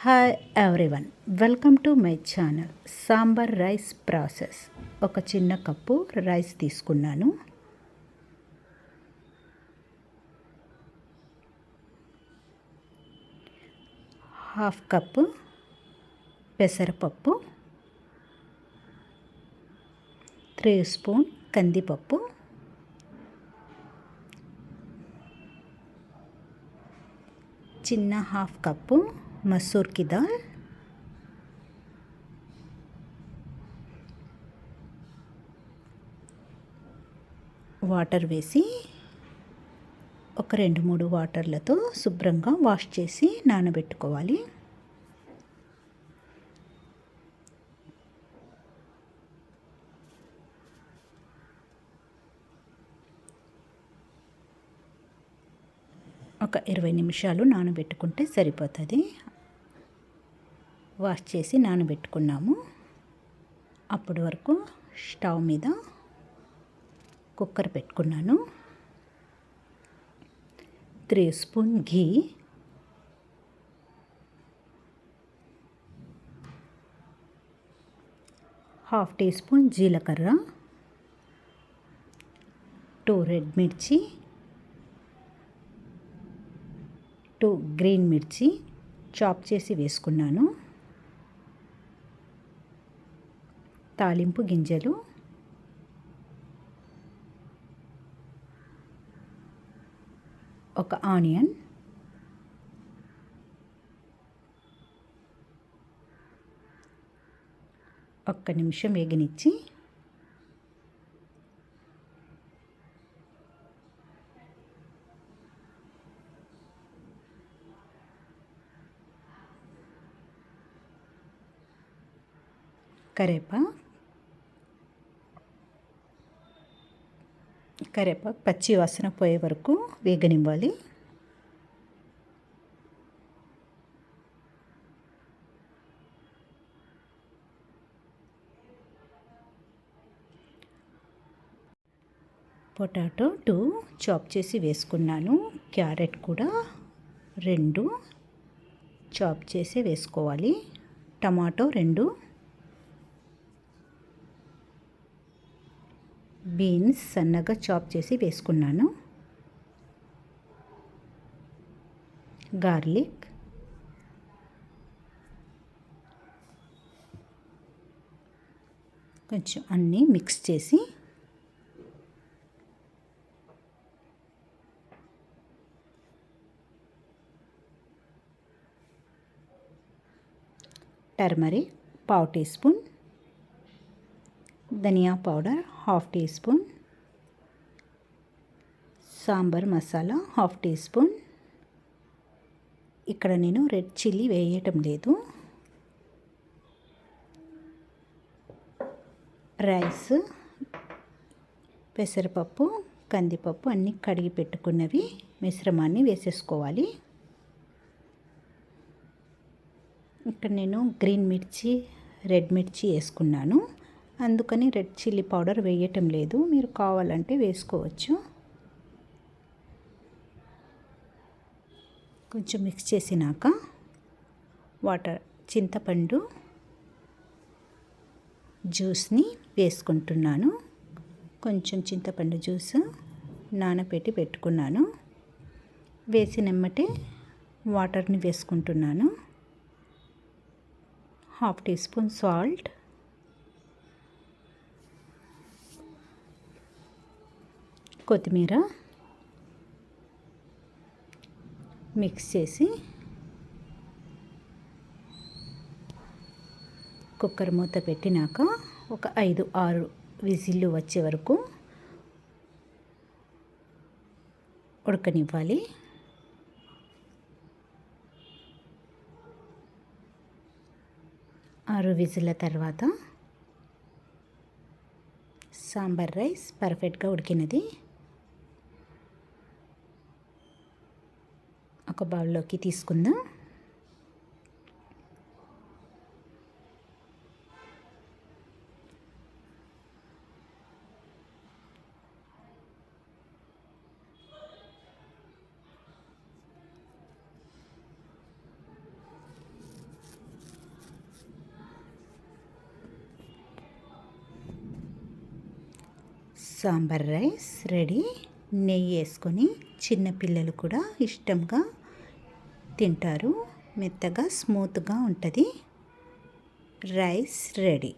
Hi everyone, welcome to my channel. Sambar rice process. ఒక చిన్న cup rice తీసుకున్నాను. Half cup పెసరపప్పు, 3 స్పూన్ కందిపప్పు, చిన్న హాఫ్ కప్పు మసూర్ కి దాల్, వాటర్ వేసి ఒక 2-3 వాటర్లతో శుభ్రంగా వాష్ చేసి నానబెట్టుకోవాలి. ఒక 20 నిమిషాలు నానబెట్టుకుంటే సరిపోతుంది. వాష్ చేసి నానబెట్టుకున్నాము. అప్పటి వరకు స్టవ్ మీద కుక్కర్ పెట్టుకున్నాను. 3 స్పూన్ ఘీ, హాఫ్ టీ స్పూన్ జీలకర్ర, 2 రెడ్ మిర్చి, 2 గ్రీన్ మిర్చి చాప్ చేసి వేసుకున్నాను. తాలింపు గింజలు, ఒక ఆనియన్, ఒక్క నిమిషం వేగనిచ్చి కరివేపాకు పచ్చి వాసన పోయే వరకు వేగనివ్వాలి. పొటాటో 2 చాప్ చేసి వేసుకున్నాను. క్యారెట్ కూడా 2 చాప్ చేసి వేసుకోవాలి. టమాటో 2, బీన్స్ సన్నగా చాప్ చేసి వేసుకున్నాను. గార్లిక్, కొంచెం అన్నీ మిక్స్ చేసి టర్మరిక్ పావు teaspoon, dhania powder half teaspoon, sambar masala half teaspoon. ఇక్కడ నేను రెడ్ చిల్లీ వేయటం లేదు. రైస్, పెసరపప్పు, కందిపప్పు అన్నీ కడిగి పెట్టుకున్నవి మిశ్రమాన్ని వేసేసుకోవాలి. ఇక్కడ నేను గ్రీన్ మిర్చి, రెడ్ మిర్చి వేసుకున్నాను. అందుకని రెడ్ చిల్లీ పౌడర్ వేయటం లేదు. మీరు కావాలంటే వేసుకోవచ్చు. కొంచెం మిక్స్ చేసినాక చింతపండు జ్యూస్ని వేసుకుంటున్నాను. కొంచెం చింతపండు జ్యూస్ నానబెట్టి పెట్టుకున్నాను. వేసినమ్మటే వాటర్ని వేసుకుంటున్నాను. హాఫ్ టీ స్పూన్ సాల్ట్, కొత్తిమీర మిక్స్ చేసి కుక్కర్ మూత పెట్టినాక ఒక 5-6 విజిల్లు వచ్చే వరకు ఉడకనివ్వాలి. ఆరు విజిల్ల తర్వాత సాంబార్ రైస్ పర్ఫెక్ట్గా ఉడికినది. ఒక బౌల్లోకి తీసుకుందాం. Sambar rice ready. నెయ్యి వేసుకొని చిన్నపిల్లలు కూడా ఇష్టంగా తింటారు. మెత్తగా స్మూత్గా ఉంటుంది. Rice ready.